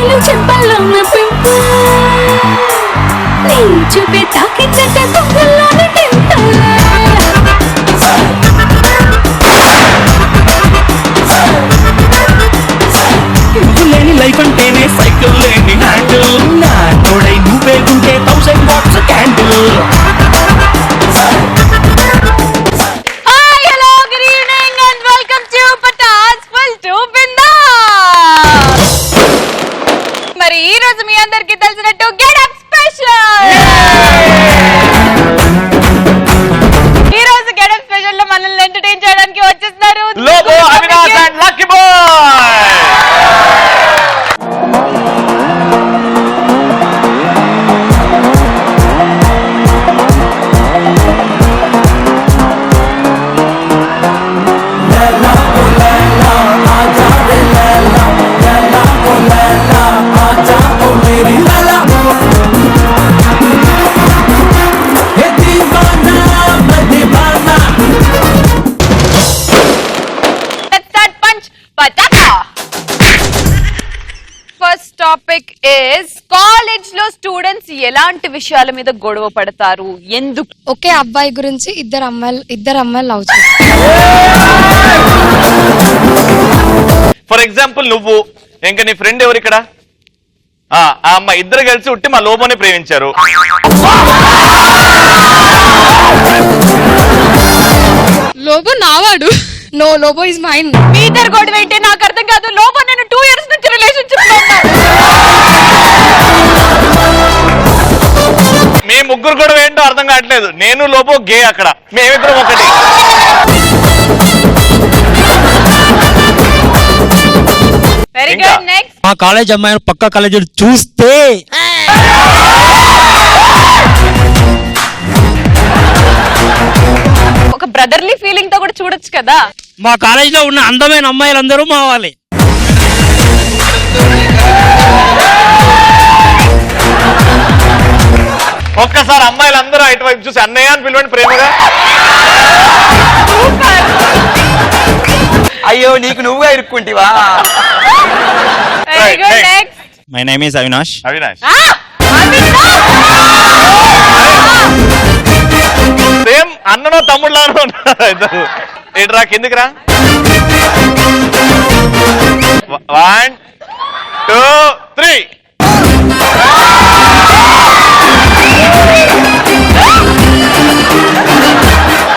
Smile చెంపల్లో ఉన్న pimple నీ చూపే తాకిందంటే బొమ్మల్లోని టెంపుల్ లేని లైఫ్ అంటేనే సైకిల్ లేని హ్యాండిల్ నా తోడై నువ్వే ఉంటే 1000 వాట్స్ క్యాండిల్. మరి ఈ రోజు మీ అందరికి తెలిసినట్టు గెటప్ స్పెషల్. ఈ రోజు గెటప్ స్పెషల్ లో మనల్ని ఎంటర్టైన్ చేయడానికి వచ్చేస్తున్నారు Lobo, Avinash and lucky boy. First topic is college లో స్టూడెంట్స్ ఎలాంటి విషయాల మీద గొడవ పడతారు, ఎందుకు? ఒకే అబ్బాయి గురించి ఇద్దరు అమ్మాయిలు లవ్ చేస్తారు. ఫర్ ఎగ్జాంపుల్ నువ్వు ఇంకా నీ ఫ్రెండ్ ఎవరు ఇక్కడ? ఆ అమ్మాయి ఇద్దరు కలిసి ఉట్టి మా లోబోని ప్రేమించారు. లోబో నావాడు. No, Lobo is mine. మీ ఇద్దరు గొడవ ఏంటి నాకు అర్థం కాదు. లోబో నేను 2 years నుంచి రిలేషన్షిప్ లో ఉన్నాను. మీ ముగ్గురు గొడవ ఏంటో అర్థం కావట్లేదు. నేను లోబో గే, అక్కడ మేమిద్దరం ఒకటి. Very good. నెక్స్ట్, మా కాలేజ్ అమ్మాయిని పక్క కాలేజ్ చూస్తే ఒక బ్రదర్లీ ఫీలింగ్ తో కూడా చూడొచ్చు కదా. మా కాలేజ్ లో ఉన్న అందమైన అమ్మాయిలందరూ మా వాళ్ళే. ఒక్కసారి అమ్మాయిలందరూ ఇటువైపు చూసి అన్నయ్య అని పిలవండి ప్రేమగా. అయ్యో నీకు నువ్వుగా ఇరుక్కుంటివా? Very good. Next, my name is Avinash. Avinash same అన్ననో తమ్ముళ్ళను ఇద్దరు. ఇటురా, కిందికి రా. 1 2 3.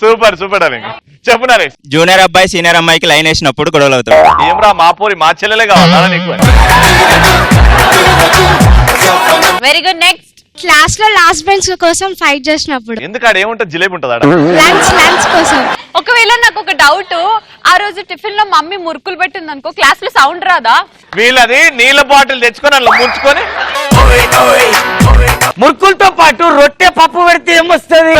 Super super darling. చెప్పు నరేష్. జూనియర్ అబ్బాయి సీనియర్ అమ్మాయికి లైన్ వేసినప్పుడు గొడవలు అవుతాడు. ఏమ్రా మా పోరి మా చెల్లెలే కావాలా నీకు? Very good. నెక్స్ట్, క్లాస్ లో లాస్ట్ బెంచ్ కోసం ఫైట్ చేసినప్పుడు. ఎందుకు ఆడ ఏముంటుంది? జిలేబీ ఉంటుంది ఆడ. లంచ్ కోసం. ఒకవేళ నాకు ఒక డౌట్, ఆ రోజు టిఫిన్ లో మమ్మీ మురుకులు పెట్టింది అనుకో, క్లాస్ లో సౌండ్ రాదా? వీళ్ళది నీళ్ళ బాటిల్ తెచ్చుకొని అందులో ముంచుకొని మురుకులతో పాటు రొట్టె పప్పు పెడితే ఏమొస్తుంది?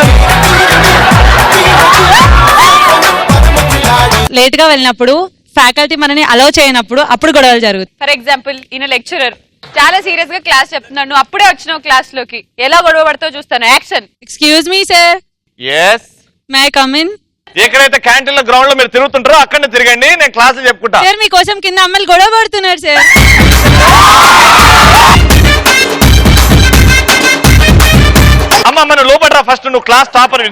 లేట్ గా వెళ్ళినప్పుడు ఫ్యాకల్టీ మనని అలౌ చేయనప్పుడు అప్పుడు గొడవలు జరుగుతాయి. ఫర్ ఎగ్జాంపుల్ ఈయన లెక్చరర్ చాలా సీరియస్ గా క్లాస్ చెప్తున్నాడు, నువ్వు అప్పుడే వచ్చినావు క్లాస్ లోకి, ఎలా గొడవ పడతావు చూస్తాను. Action. Excuse me sir, yes may I come in? ఎక్కడైతే క్యాంటీన్ లో గ్రౌండ్ లో మీరు తిరుగుతుంటారో అక్కడనే తిరగండి, నేను క్లాసులు చెప్పుకుంటా. సార్ మీకోసం కింద అమ్మాయిలు గొడవ పడుతున్నారు సార్. అమ్మ మనం లోపడరా ఫస్ట్, నువ్వు క్లాస్ టాపర్.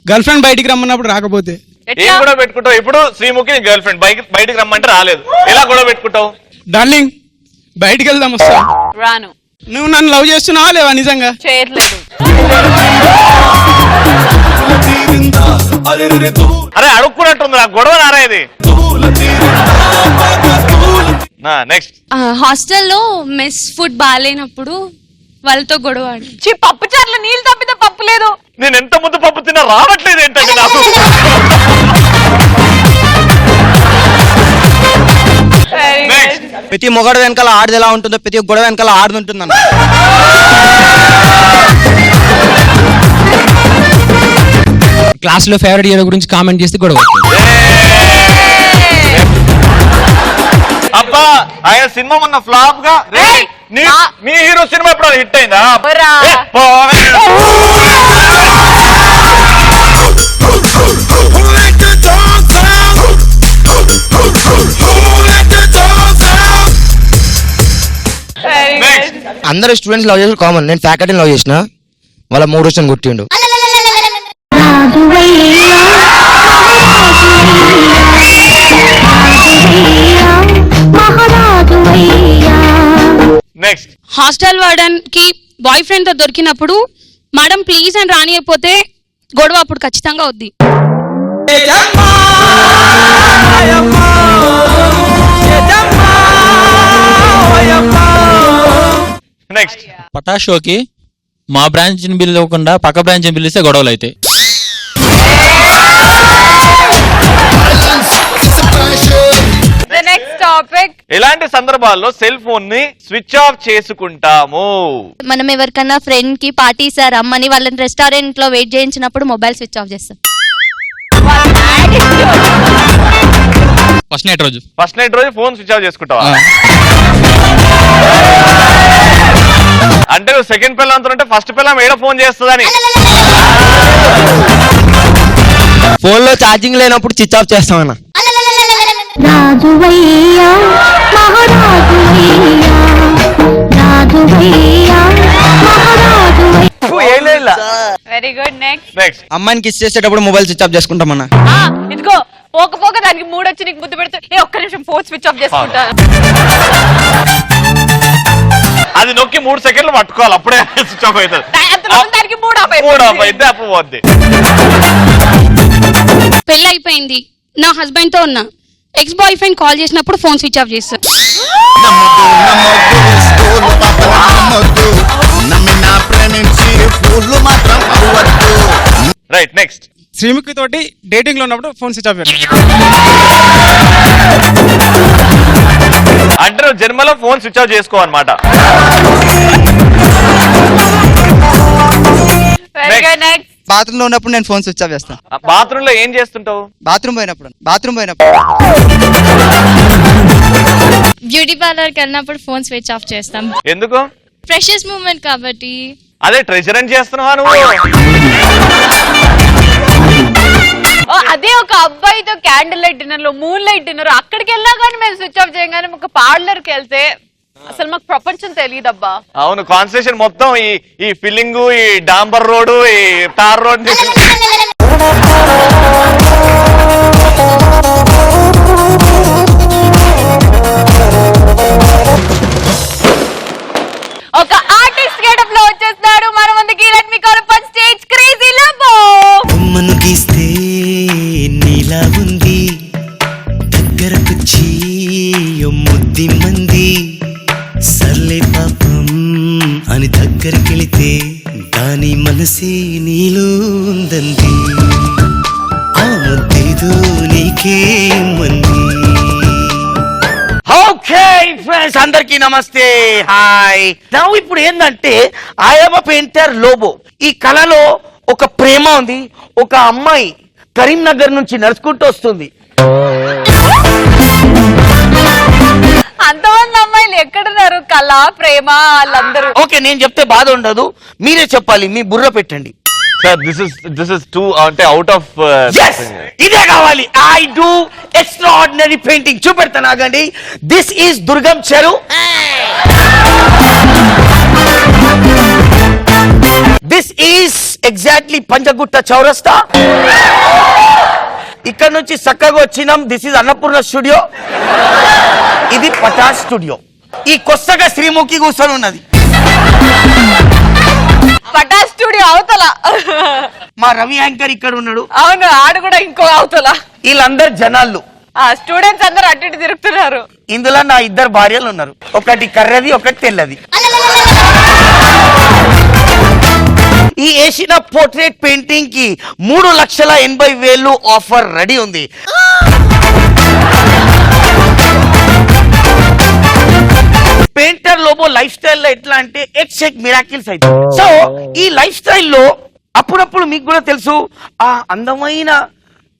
గర్ల్ ఫ్రెండ్ బయటికి రమ్మన్నప్పుడు రాకపోతే ఏం గొడవ పెట్టుకుంటావు? ఇప్పుడు శ్రీముఖి గర్ల్ ఫ్రెండ్ బయటికి రమ్మంటే రాలేదు, ఎలా గొడవ పెట్టుకుంటావు? డార్లింగ్ బయటికి వెళ్దాం వస్తా. రాను. నువ్వు నన్ను లవ్ చేస్తున్నావా లేవా? నిజంగా చేయట్లేదు. అరే అడుక్కున్నట్టుంది, నాకు గొడవ నారా ఇది. నెక్స్ట్, హాస్టల్లో మెస్ ఫుడ్ బాగాలేనప్పుడు వాళ్ళతో గొడవ. పప్పు చారులో నీళ్ళు తప్పితే పప్పు లేదు. నేను ఎంత ముద్దు పప్పు తిన్నా రావట్లేదు ఏంటంటే నాకు. ప్రతి మొగడు వెనకాల ఆడది ఎలా ఉంటుందో ప్రతి గొడవ వెనకాల ఆడది ఉంటుందన్న. క్లాస్ లో ఫేవరెట్ హీరో గురించి కామెంట్ చేస్తే గొడవ. అబ్బా ఆయన సినిమా మొన్న ఫ్లాప్ గా మీ హీరో సినిమా ఎప్పుడు హిట్ అయిందా? అందరూ స్టూడెంట్స్ లవ్ చేసిన కామన్. నేను ఫ్యాకల్టీని లవ్ చేసిన, వాళ్ళ 3 రోజులు కొట్టిండు. నెక్స్ట్ హాస్టల్ వార్డెన్ కి బాయ్ ఫ్రెండ్ తో దొరికినప్పుడు మేడం ప్లీజ్ అని రానియకపోతే గొడవ అప్పుడు ఖచ్చితంగా వద్ది. నెక్స్ట్ పటాషోకి మా బ్రాంచ్ ని పిలవకుండా పక్క బ్రాంచ్ ని పిలిస్తే గొడవలు అయితే. నెక్స్ట్ టాపిక్, ఇలాంటి సందర్భాల్లో సెల్ ఫోన్ ని స్విచ్ ఆఫ్ చేసుకుంటాము. మనం ఎవరికన్నా ఫ్రెండ్ కి పార్టీ సార్ అమ్మని వాళ్ళని రెస్టారెంట్ లో వెయిట్ చేయించినప్పుడు మొబైల్ స్విచ్ ఆఫ్ చేస్తాం. ఫస్ట్ నైట్ రోజు ఫోన్ స్విచ్ ఆఫ్ చేసుకుంటావా? అంటే నువ్వు సెకండ్ పిల్లలతో ఉంటే ఫస్ట్ పిల్ల ఏడ ఫోన్ చేస్తుందని. ఫోన్ లో ఛార్జింగ్ లేనప్పుడు స్విచ్ ఆఫ్ చేస్తామన్నా. Very good. నెక్స్ట్ అమ్మాయిని కిస్ చేసేటప్పుడు మొబైల్ స్విచ్ ఆఫ్ చేసుకుంటామన్నా. ఇదిగో పోక దానికి మూడు వచ్చి నీకు ముద్దు పెడితే ఒక్క నిమిషం ఫోన్ స్విచ్ ఆఫ్ చేసుకుంటా. అది నొక్కి 3 సెకండ్లు పట్టుకోవాలి, అప్పుడే స్విచ్ ఆఫ్ అవుతుంది. దానికి మూడు ఆఫ్ అయితే అప్పు పోద్ది. పెళ్లి అయిపోయింది, నా హస్బెండ్ తో ఉన్నా, ఎక్స్ బాయ్ ఫ్రెండ్ కాల్ చేసినప్పుడు ఫోన్ స్విచ్ ఆఫ్ చేస్తా. రైట్. నెక్స్ట్ శ్రీముఖి తోటి డేటింగ్ లో ఉన్నప్పుడు ఫోన్ స్విచ్ ఆఫ్ చేయాలి. అంటే నువ్వు జన్మలో ఫోన్ స్విచ్ ఆఫ్ చేసుకో అనమాట. బాత్రూమ్ లో ఉన్నప్పుడు నేను ఫోన్ స్విచ్ ఆఫ్ చేస్తాను. బాత్రూమ్ లో ఏం చేస్తుంటావు? బాత్రూమ్ పోయినప్పుడు బ్యూటీ పార్లర్ కి వెళ్ళినప్పుడు ఫోన్ స్విచ్ ఆఫ్ చేస్తాం. ఎందుకు? ఫ్రెషెస్ మూమెంట్ కాబట్టి. అదే ట్రెజర్ అని చేస్తున్నావా నువ్వు? అదే ఒక అబ్బాయితో క్యాండిల్ లైట్ డిన్నర్ లో, మూన్ లైట్ డిన్నర్, అక్కడికి వెళ్ళా కానీ మేము స్విచ్ ఆఫ్ చేయగానే ఒక పార్లర్ కి వెళ్తే అసలు మాకు ప్రపంచం తెలియదబ్బా. అవును, కాన్సన్ట్రేషన్ మొత్తం ఈ ఫిల్లింగ్, ఈ డాంబర్ రోడ్, ఈ టార్ రోడ్. ఒక ఆర్టిస్ట్ గెటప్ లో వచ్చేస్తాడు మన ముందుకి. Let me call up on stage crazy లబ్బో. బొమ్మను గీస్తే నీలా ఉంది, దగ్గరకొచ్చి ముద్ది మంది, సర్లే పాపం అని దగ్గరికెళితే దాని మనసే నీలో ఉందంది, ఆ ముద్దేదో నీకే మంది. ఓకే ఫ్రెండ్స్, అందరికీ నమస్తే, హాయ్. నా ఇప్పుడు ఏంటంటే ఐఎమ్ అ పెయింటర్ లోబో. ఈ కళలో ఒక ప్రేమ ఉంది. ఒక అమ్మాయి కరీంనగర్ నుంచి నడుచుకుంటూ వస్తుంది. అంతమంది అమ్మాయిలు ఎక్కడున్నారు? కళ, ప్రేమ, వాళ్ళందరూ. ఓకే, నేను చెప్తే బాధ ఉండదు, మీరే చెప్పాలి, మీ బుర్ర పెట్టండి. సార్ దిస్ ఇస్ టూ అంటే అవుట్ ఆఫ్. ఇదే కావాలి. I do extraordinary painting. చూపెడతాను, ఆగండి. దిస్ ఈస్ దుర్గం చెరువు. దిస్ ఈస్ ఎగ్జాక్ట్లీ పంజగుట్ట చౌరస్తా. ఇక్కడ నుంచి చక్కగా వచ్చినాం. This is Annapurna studio. ఇది పటాస్ స్టూడియో. ఈ కొత్తగా శ్రీముఖి కూర్చొని ఉన్నది. పటాస్ స్టూడియో అవతల మా రవి యాంకర్ ఇక్కడ ఉన్నాడు. అవును, ఆడు కూడా ఇంకో అవతల. వీళ్ళందరు జనాలు, స్టూడెంట్స్ అందరు అటు ఇటు తిరుగుతున్నారు. ఇందులో నా 2 భార్యలు ఉన్నారు, ఒకటి కర్రది, ఒకటి తెల్లది. ఈ వేసిన పోర్ట్రేట్ పెయింటింగ్ కి 3,80,000 ఆఫర్ రెడీ ఉంది. పెయింటర్ లోబో లైఫ్ స్టైల్ లో ఎట్లా అంటే ఎక్స్ మిరాకిల్స్ అయితే. సో ఈ లైఫ్ స్టైల్లో అప్పుడప్పుడు మీకు కూడా తెలుసు, ఆ అందమైన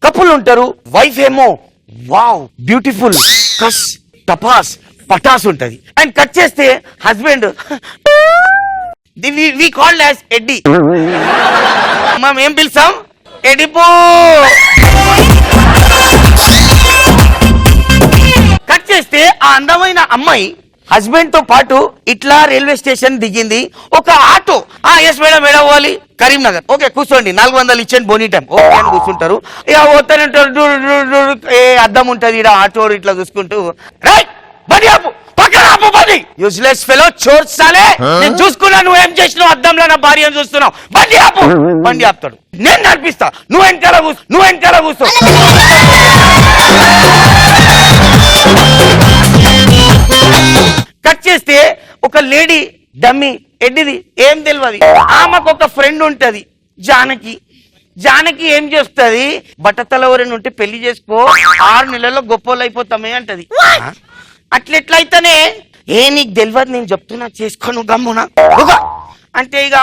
కపుల్ ఉంటారు. వైఫ్ ఏమో వావ్ బ్యూటిఫుల్, కస్ టపాస్ పటాస్ ఉంటది. అండ్ కట్ చేస్తే హస్బెండ్ వి కాల్డ్ యాజ్ ఎడ్డి. మనం ఏం పిలుస్తాం? ఎడిపో. కట్ చేస్తే ఆ అందమైన అమ్మాయి హస్బెండ్ తో పాటు ఇట్లా రైల్వే స్టేషన్ దిగింది ఒక ఆటో. ఎస్ మేడం మేడం పోవాలి కరీంనగర్. ఓకే కూర్చోండి 400 ఇచ్చేయండి బోనీ టైం. ఓకే అని కూర్చుంటారు. ఇక పోతానంటారు. ఏ అద్దం ఉంటది ఇక్కడ ఆటో ఇట్లా చూసుకుంటూ రైట్ బండి ఆపు పక్కన ఆపు బండి. యూజ్లెస్ ఫెలో చోర్ సాలే నేను చూసుకున్నా నువ్వేం చేసినావు అద్దంలో నా భార్యను చూస్తున్నావు బండి ఆపు. బండి ఆపుతాడు. నేను నడిపిస్తా నువ్వు వెనకాల కూర్చో. కట్ చేస్తే ఒక లేడీ డమ్మి ఎడ్డిది ఏం తెలియదు. ఆమెకు ఒక ఫ్రెండ్ ఉంటది జానకి ఏం చేస్తుంది బట్టతల ఎవరైనా ఉంటే పెళ్లి చేసుకో 6 నెలల్లో గొప్పోళ్ళు అయిపోతామే అంటది. అట్లెట్లయితేనే నీకు తెలియదు నేను చెప్తున్నా చేసుకోను గమ్మున అంటే ఇక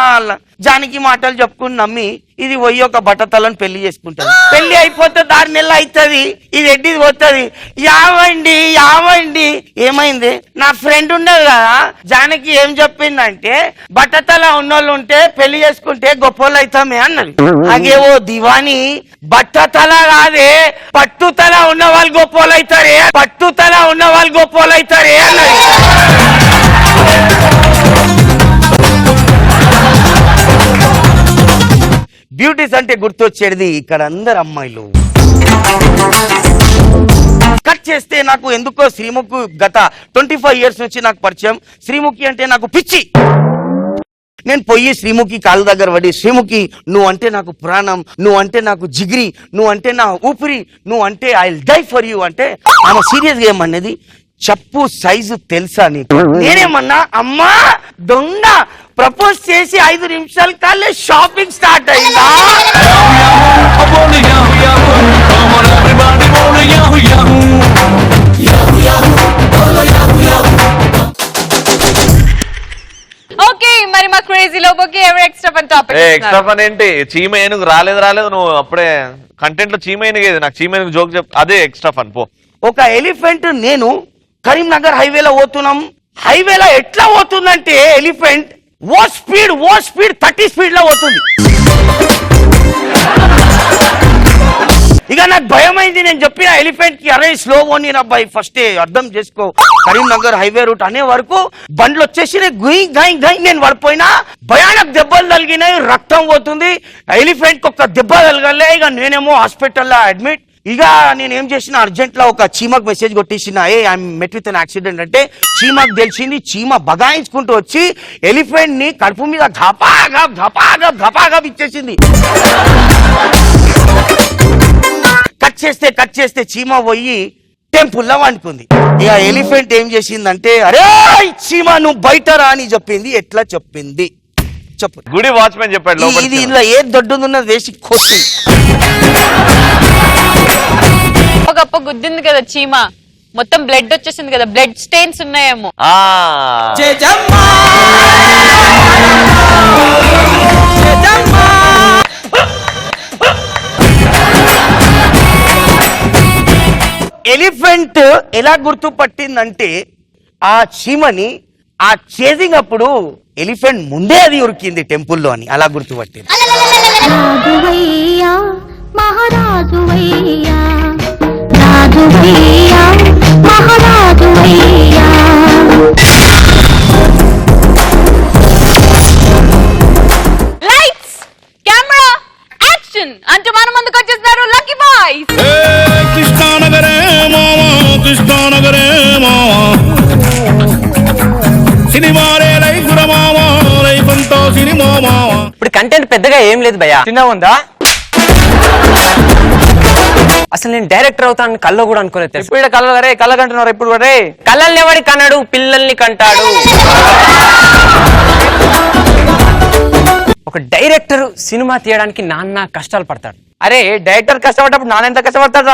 జానకి మాటలు చెప్పుకుని నమ్మి ఇది పోయి ఒక బట్టతలను పెళ్లి చేసుకుంటది. పెళ్లి అయిపోతే 6 నెలలు అవుతుంది. ఇది ఎడ్డిది పోతుంది. యావండి ఏమైంది నా ఫ్రెండ్ ఉండదు కదా జానకి ఏం చెప్పిందంటే బట్టతల ఉన్నోళ్ళు ఉంటే పెళ్లి చేసుకుంటే గొప్పోళ్ళు అవుతామే అన్నది. అగేవో దివాని బట్టతల కాదే పట్టుతల ఉన్న వాళ్ళు గొప్పోళ్ళు అవుతారే అన్నది. బ్యూటీస్ అంటే గుర్తొచ్చేది ఇక్కడ అందరు అమ్మాయిలు. కట్ చేస్తే నాకు ఎందుకో శ్రీముఖి గత 25 years నుంచి నాకు పరిచయం. శ్రీముఖి అంటే నాకు పిచ్చి. నేను పోయి శ్రీముఖి కాళ్ళ దగ్గర పడి శ్రీముఖి నువ్వు అంటే నాకు ప్రాణం, నువ్వు అంటే నాకు జిగిరి, నువ్వు అంటే నా ఊపిరి, నువ్వు అంటే I will die for you అంటే ఆమె సీరియస్ గా ఏమన్నది చెప్పు సైజు తెలుసా నీకు. నేనేమన్నా అమ్మా దొంగ ప్రపోజ్ చేసి 5 నిమిషాల కాలే షాపింగ్ స్టార్ట్ అయిందా. ఓకే మరి మా క్రేజీ లోబోకి ఎవరు ఎక్స్ట్రా పని టాపిక్ ఎక్స్ట్రా పని ఏంటి చీమ ఏనుగు రాలేదు నువ్వు అప్పుడే కంటెంట్ లో చీమ ఏనుగు ఏది నాకు చీమ ఏనుగు జోక్ అదే ఎక్స్ట్రా ఫన్ పో. ఒక ఎలిఫెంట్ నేను కరీంనగర్ హైవేలో పోతున్నాం. హైవేలో ఎట్లా పోతుందంటే ఎలిఫెంట్ ఓ స్పీడ్ 30 స్పీడ్ లో పోతుంది. ఇక నాకు భయం అయింది. నేను చెప్పిన ఎలిఫెంట్ కి అరే స్లో పోనీ అబ్బాయి ఫస్ట్ అర్థం చేసుకో కరీంనగర్ హైవే రూట్ అనే వరకు బండ్లు వచ్చేసి గై నేను పడిపోయినా భయానక దెబ్బలు తగిలినాయి రక్తం పోతుంది. ఎలిఫెంట్ కి ఒక దెబ్బ తగలలే. ఇక నేనేమో హాస్పిటల్లో అడ్మిట్. ఇక నేనేం చేసిన అర్జెంట్ లో ఒక చీమకు మెసేజ్ కొట్టేసిన I'm met with an accident అంటే చీమకు తెలిసింది. చీమ బగాయించుకుంటూ వచ్చి ఎలిఫెంట్ ని కడుపు మీద ఘపాగా ఇచ్చేసింది. కట్ చేస్తే చీమ పోయి టెంపుల్లో వండుకుంది. ఇక ఎలిఫెంట్ ఏం చేసిందంటే అరే చీమ నువ్వు బయట రా అని చెప్పింది. ఎట్లా చెప్పింది చెప్పు. గుడి వాచ్మెన్ చెప్పాడు ఇది ఇలా ఏ దొడ్డున్నది వేసి కొట్టి గొప్ప గుద్దింది కదా చీమ మొత్తం బ్లడ్ వచ్చేసింది కదా బ్లడ్ స్టెయిన్స్ ఉన్నాయేమో. ఎలిఫెంట్ ఎలా గుర్తుపట్టిందంటే ఆ చీమని ఆ చేసింగ్ అప్పుడు ఎలిఫెంట్ ముందే అది ఉరికింది టెంపుల్లో అని అలా గుర్తుపట్టింది. లైట్స్ కెమెరా యాక్షన్ అంటూ మన ముందుకు వచ్చేస్తున్నారు లక్కీ బాయ్స్. కృష్ణానగరే మావా సినిమారే లైఫ్ మావా లైఫ్ అంతా సినిమా మావా. ఇప్పుడు కంటెంట్ పెద్దగా ఏం లేదు భయ్యా. చిన్న ఉందా అసలు నేను డైరెక్టర్ అవుతాను కల్లో కూడా అనుకోలేదు. ఇప్పుడు కళ్ళ కంటున్నారు. ఇప్పుడు కళ్ళల్ని ఎవడి కన్నాడు పిల్లల్ని కంటాడు. ఒక డైరెక్టర్ సినిమా తీయడానికి నాన్న కష్టాలు పడతాడు. అరే డైరెక్టర్ కష్టపడ్డప్పుడు నాన్న ఎంత కష్టపడతాడు.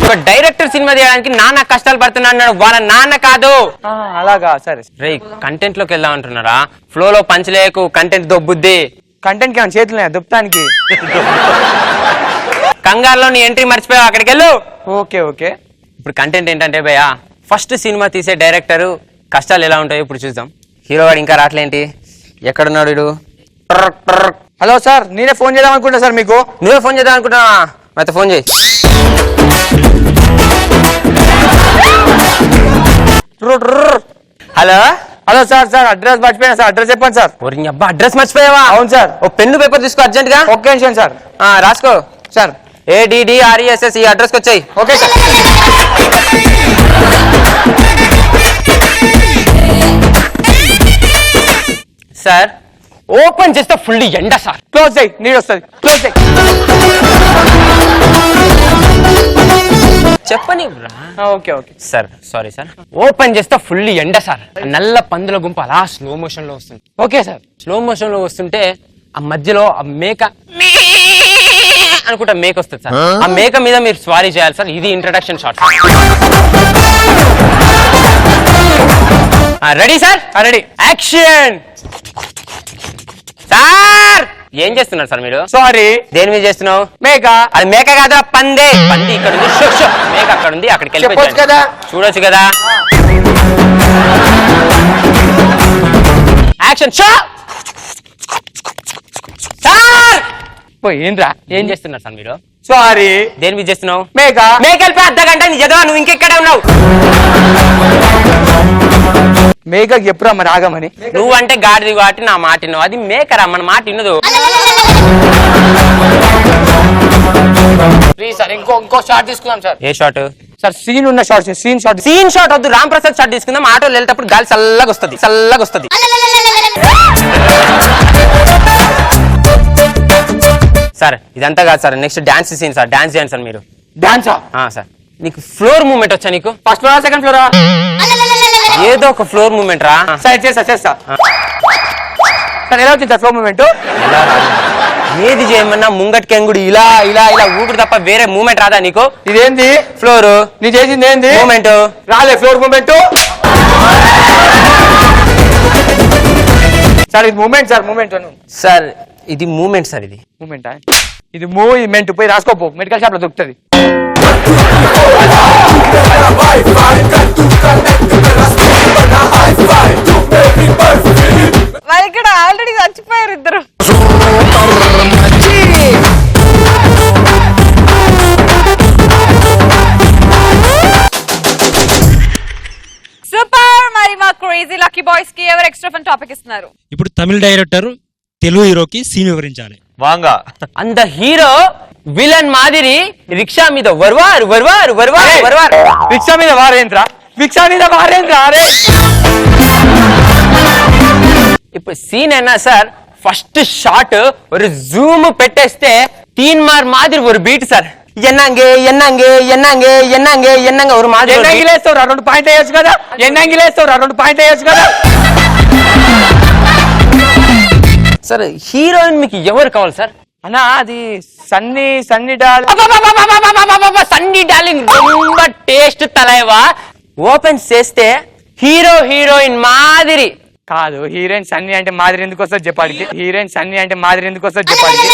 ఒక డైరెక్టర్ సినిమా తీయడానికి నాన్న కష్టాలు పడుతున్నాడు. వాళ్ళ నాన్న కాదు. అలాగా సరే రే కంటెంట్ లోకి వెళ్దాం అంటున్నారా. ఫ్లో లో పంచలేకు కంటెంట్ దొబ్బుద్ది. కంటెంట్ కి చేతులు దుప్తానికి కంగారులో నీ ఎంట్రీ మర్చిపోయావు అక్కడికి వెళ్ళు. ఓకే ఇప్పుడు కంటెంట్ ఏంటంటే భయ్యా ఫస్ట్ సినిమా తీసే డైరెక్టర్ కష్టాలు ఎలా ఉంటాయో ఇప్పుడు చూద్దాం. హీరో వాడు ఇంకా రావట్లేంటి ఎక్కడున్నాడు వీడు. హలో సార్ నేనే ఫోన్ చేద్దాం అనుకుంటా సార్. మీకు నువ్వే ఫోన్ చేద్దాం అనుకుంటున్నావా అయితే ఫోన్ చేయి. Hello hello sir sir address మర్చిపోయినా సార్ అడ్రస్ చెప్పండి సార్. ఒరి అబ్బా అడ్రస్ మర్చిపోయావా? అవును సార్. ఓ పెన్ను పేపర్ తీసుకో అర్జెంట్ గా. ఒక్క నిమిషం సార్. రాసుకో సార్ ADDRESS ఈ అడ్రస్కి వచ్చాయి. Okay sir. సార్ ఓపెన్ చేస్తే ఫుల్ ఎండ సార్. క్లోజ్ చేయి నీడు వస్తుంది. క్లోజ్ చేయి. చెప్పని okay okay sir sorry sir. Open చేస్తే ఫుల్ ఎండ సార్. నల్ల పందుల గుంపు అలా స్లో మోషన్ లో వస్తుంది. Okay sir. స్లో మోషన్ లో వస్తుంటే ఆ మధ్యలో ఆ మేక అనుకుంటా మేక వస్తుంది సార్. ఆ మేక మీద మీరు స్వారీ చేయాలి సార్. ఇది introduction shot. Ready sir? Ready. Action. Sir ఏం చేస్తున్నారు సార్ మీరు? సారీ. దేని మీద చేస్తున్నావు? మేక. అది మేక కాదా పందే. పంది ఇక్కడ ఉంది. మేక అక్కడ ఉంది. అక్కడికి చెప్పొచ్చు కదా. చూడొచ్చు కదా. యాక్షన్. సార్ ఏంట్రా ఏం చేస్తున్నారు సార్ మీరు? సారీ. దేని మీద చేస్తున్నావు? మేక. మేక వెళ్ళిపోయి అర్ధ గంట నీ చదవా. నువ్వు ఇంకెక్కడే ఉన్నావు. మేకకి ఎప్పుడా మరి ఆగమని. నువ్వు అంటే గాడిది కాబట్టి నా మాట విన్నావు. అది మేకరా మన మాట విన్నదు. ప్లీజ్ సార్ ఇంకో షాట్ తీసుకుందాం సార్. ఏ షాట్ సార్? సీన్ ఉన్న shot. Scene shot. Scene shot వద్దు. రామ్ ప్రసాద్ షాట్ తీసుకుందాం. ఆటోలో వెళ్ళేటప్పుడు గాలి చల్లగా వస్తుంది. చల్లగా వస్తుంది. సార్ ఇదంతా కాదు sir. Next dance scene sir. Dance చేయండి సార్ మీరు. డాన్సా? సార్ నీకు ఫ్లోర్ మూమెంట్ వచ్చా? నీకు ఫస్ట్ ఫ్లోరా సెకండ్ ఫ్లోరా? ఏదో ఒక ఫ్లోర్ మూమెంట్ రా. సార్ చేస్తా చేస్తా. సార్ ఎలా వచ్చింది సార్ ఫ్లో మూమెంట్? ఏది చేయమన్నా ముంగట్కెంగుడు ఇలా ఇలా ఇలా ఊపిరి తప్ప వేరే మూమెంట్ రాదా నీకు? ఇదేంది ఫ్లోర్? నీ చేసింది ఏంది మూమెంట్? రాలే ఫ్లోర్ మూమెంట్. సార్ ఇది మూమెంట్ సార్. మూమెంట్ సార్ ఇది మూమెంట్ సార్. ఇది మూమెంట్. ఇది మూవ్మెంట్. పోయి రాసుకోపో మెడికల్ షాప్ లో దొరుకుతుంది. మరి ఇక్కడ ఆల్రెడీ చచ్చిపోయారు ఇద్దరు. సూపర్. మరి మా క్రేజీ లక్కీ బాయ్స్ కి ఎవరు ఎక్స్ట్రా ఫన్ టాపిక్ ఇస్తున్నారు? ఇప్పుడు తమిళ డైరెక్టర్ తెలుగు హీరోకి సీన్ వివరించాలి. వాంగా అంత హీరో విలన్ మాదిరి రిక్షా మీద వరువారు వరువారు వరువారు వరువారు. రిక్షా మీద వారేంద్ర. రిక్షా మీద వారేంద్ర. అరే ఇప్పుడు సీన్ అయినా సార్ ఫస్ట్ షాట్ ఒక జూమ్ పెట్టేస్తే 3 మార్ మాదిరి ఒక బీట్ సార్. ఎన్నంగే ఎన్నంగే ఎన్నంగే ఎన్నంగే ఎన్నంగా ఒక మాదిరి. ఎన్నంగిలేస్తావు 2 పాయింట్ వేయచ్చు కదా. ఎన్నంగిలేస్తావు 2 పాయింట్ వేయచ్చు కదా. సార్ హీరోయిన్ మీకు ఎవరు కావాలి సార్? అన్నా అది Sunny Sunny doll. Sunny darling రొంబ టేస్ట్ తలైవా. ఓపెన్ చేస్తే హీరో హీరోయిన్ మాదిరి కాదు. హీరోయిన్ సన్నీ అంటే మాదిరి ఎందుకు వస్తుంది చెప్పాడికి. హీరోయిన్ సన్నీ అంటే మాదిరి ఎందుకు వస్తుంది చెప్పాడికి.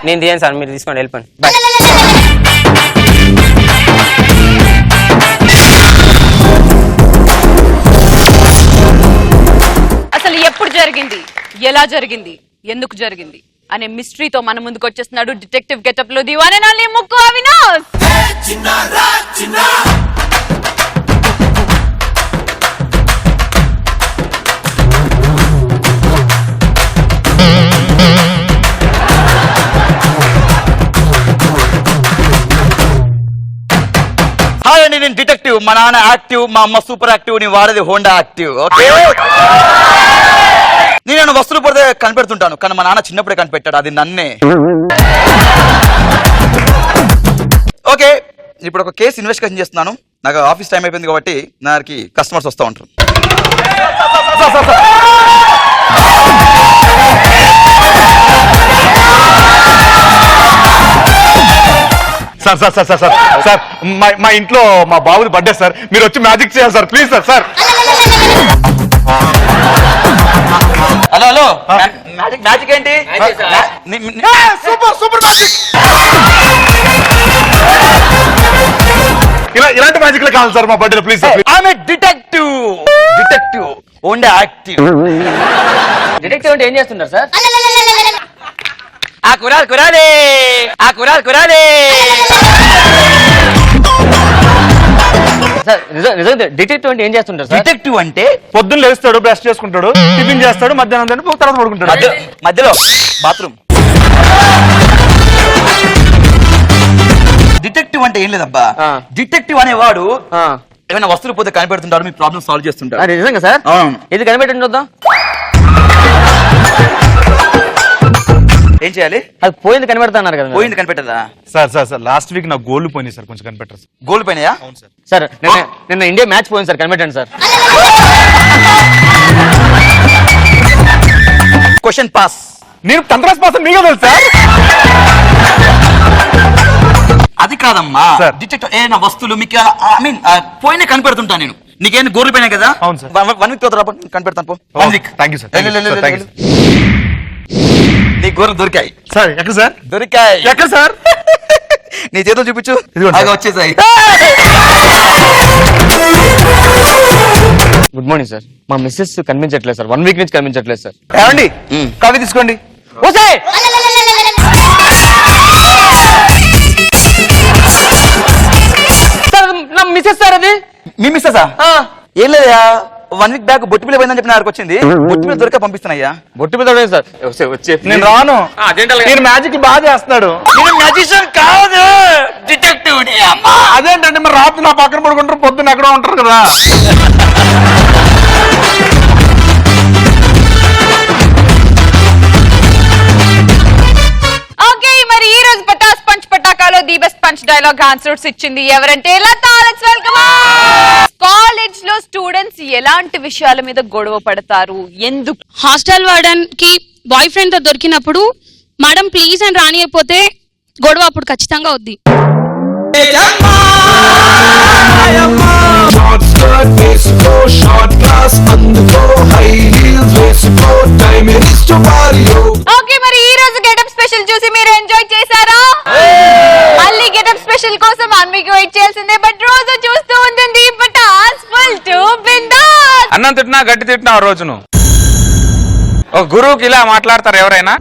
నేను తీయను సార్. మీరు తీసుకోండి వెళ్ళిపోండి. బాయ్. అసలు ఎప్పుడు జరిగింది, ఎలా జరిగింది, ఎందుకు జరిగింది అనే మిస్టరీతో మన ముందుకు వచ్చేస్తున్నాడు డిటెక్టివ్ గెటప్ లో ది వన్ అండ్ ఓన్లీ ముక్కు అవినాష్. హాయ్ అండి, నేను డిటెక్టివ్. మా నాన్న యాక్టివ్, మా అమ్మ సూపర్ యాక్టివ్. నీ వాడేది హోండా యాక్టివ్. ఓకే. నేను వస్తువులు పడితే కనిపెడుతుంటాను, కానీ మా నాన్న చిన్నప్పుడే కనిపెట్టాడు, అది నన్నే. ఓకే, ఇప్పుడు ఒక కేసు ఇన్వెస్టిగేషన్ చేస్తున్నాను. నాకు ఆఫీస్ టైం అయిపోయింది కాబట్టి నాకు కస్టమర్స్ వస్తూ ఉంటారు. Sir sir sir sir sir sir మా ఇంట్లో మా బాబుది బర్త్డే సార్. మీరు వచ్చి మ్యాజిక్ చేయాలి sir please sir. Hello hello హలో, మ్యాజిక్ మ్యాజిక్ ఏంటి? Super super magic. ఇలాంటి మ్యాజిక్ లే కావాలి సార్ మా బర్త్డే ప్లీజ్ సార్. ఆమె detective. Detective only active. Detective అంటే ఏం చేస్తున్నారు సార్? ఆ కురాలు కురాలే, ఆ కురాలు కురాలే. డిటెక్టివ్ అంటే ఏం చేస్తుంటారు సార్? డిటెక్టివ్ అంటే పొద్దున్న లేస్తాడు, బ్రష్ చేసుకుంటాడు, టిఫిన్ చేస్తాడు, మధ్యాహ్నం తింటాడు, తర్వాత పడుకుంటాడు. మధ్యలో బాత్రూమ్. డిటెక్టివ్ అంటే ఏం లేదబ్బా, డిటెక్టివ్ అనేవాడు ఏమైనా వస్తువులు పోతే కనిపెడుతుంటాడు, మీ ప్రాబ్లమ్ సాల్వ్ చేస్తుంటాడు. నిజంగా సార్? అవును. ఇది కనిపెట్టండి చూద్దాం. ఏం చేయాలి? అది పోయింది కనిపెడతాన్నారు కదా. పోయింది కనిపెట్టదా? సార్ లాస్ట్ వీక్ నా గోల్డ్ పోయినాయి సార్, కొంచెం కనిపెట్టరు. గోల్ పైనయా? సార్ నిన్న ఇండియా మ్యాచ్ పోయింది సార్, కనిపెట్టండి సార్. Question pass. నేను కంట్రాస్ పాస్ మీకే తెలుసు సార్. అది కాదమ్మా సార్. డిటెక్టివ్ ఏమైనా వస్తువులు మీకు ఐ మీన్ పోయినా కనిపెడుతుంటా నేను. నీకేం గోర్లు పోయినా కదా? అవును సార్. 1 వీక్ తర్వాత కనిపెడతాను పో. 1 వీక్. Thank you sir. నీ గోర్లు దొరికాయి సార్ ఎక్కడ సార్? దొరికాయి. ఎక్కడ సార్? నీ చేతులు చూపించు. ఇదిగోండి సార్. అవి వచ్చేసాయి. Good morning sir. మా మిస్సెస్ కనిపించట్లేదు సార్, 1 వీక్ నుంచి కనిపించట్లేదు సార్. ఏమండి కాఫీ తీసుకోండి. ఓసే సార్, నా మిస్సెస్ సార్ అది. మీ మిస్సెసా? ఏం లేదా, 1 వీక్ బ్యాక్ బొట్టు పిల్ల పోయిందని చెప్పి నాకు వచ్చింది. బొట్టు పిల్ల దొరికా పంపిస్తున్నాయ్యా. బొట్టు మీద సార్. వచ్చే నేను రాను. నేను మ్యాజిక్ బాగా చేస్తున్నాడు. నేను మ్యాజిషియన్ కాదు, డిటెక్టివ్. అదేంటంటే మరి రాత్రి నా పక్కన పడుకుంటారు, పొద్దున్న ఎక్కడో ఉంటారు కదా. ఓకే, మరి ఈ రోజు పటాస్ పంచ్ పటాకాలో the best punch dialogue answers ఇచ్చింది ఎవరంటే లతా. Let's welcome. కాలేజ్ లో స్టూడెంట్స్ ఎలాంటి విషయాల మీద గొడవ పడతారు, ఎందుకు? హాస్టల్ వార్డెన్ కి బాయ్ ఫ్రెండ్ తో దొరికినప్పుడు మేడం ప్లీజ్ అని రానియకపోతే గొడవ అప్పుడు ఖచ్చితంగా వద్ది. షార్ట్ స్కర్ట్ వేసుకో, షార్ట్ క్లాస్ అందుకో, హై హీల్స్ వేసుకో, టైం ఇస్ టు మారియో. ఓకే, మరి ఈ రోజు గెటప్ స్పెషల్ చూసి మీరు ఎంజాయ్ చేశారా? మళ్ళీ గెటప్ స్పెషల్ కోసం మీకు వెయిట్ చేయాల్సిందే. బట్ రోజు చూస్తూ ఉంటుంది పటాస్ ఫుల్ టు బిందాస్. అన్నం తిట్టినా గట్టి తిట్టినా ఆ రోజును ఒక గురువుకి ఇలా మాట్లాడతారు ఎవరైనా?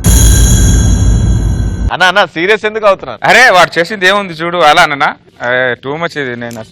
అన్న సీరియస్ ఎందుకు అవుతున్నారు? అరే వాడు చేసింది ఏముంది చూడు అలా అన్న టూ మచ్ ఇది. నేను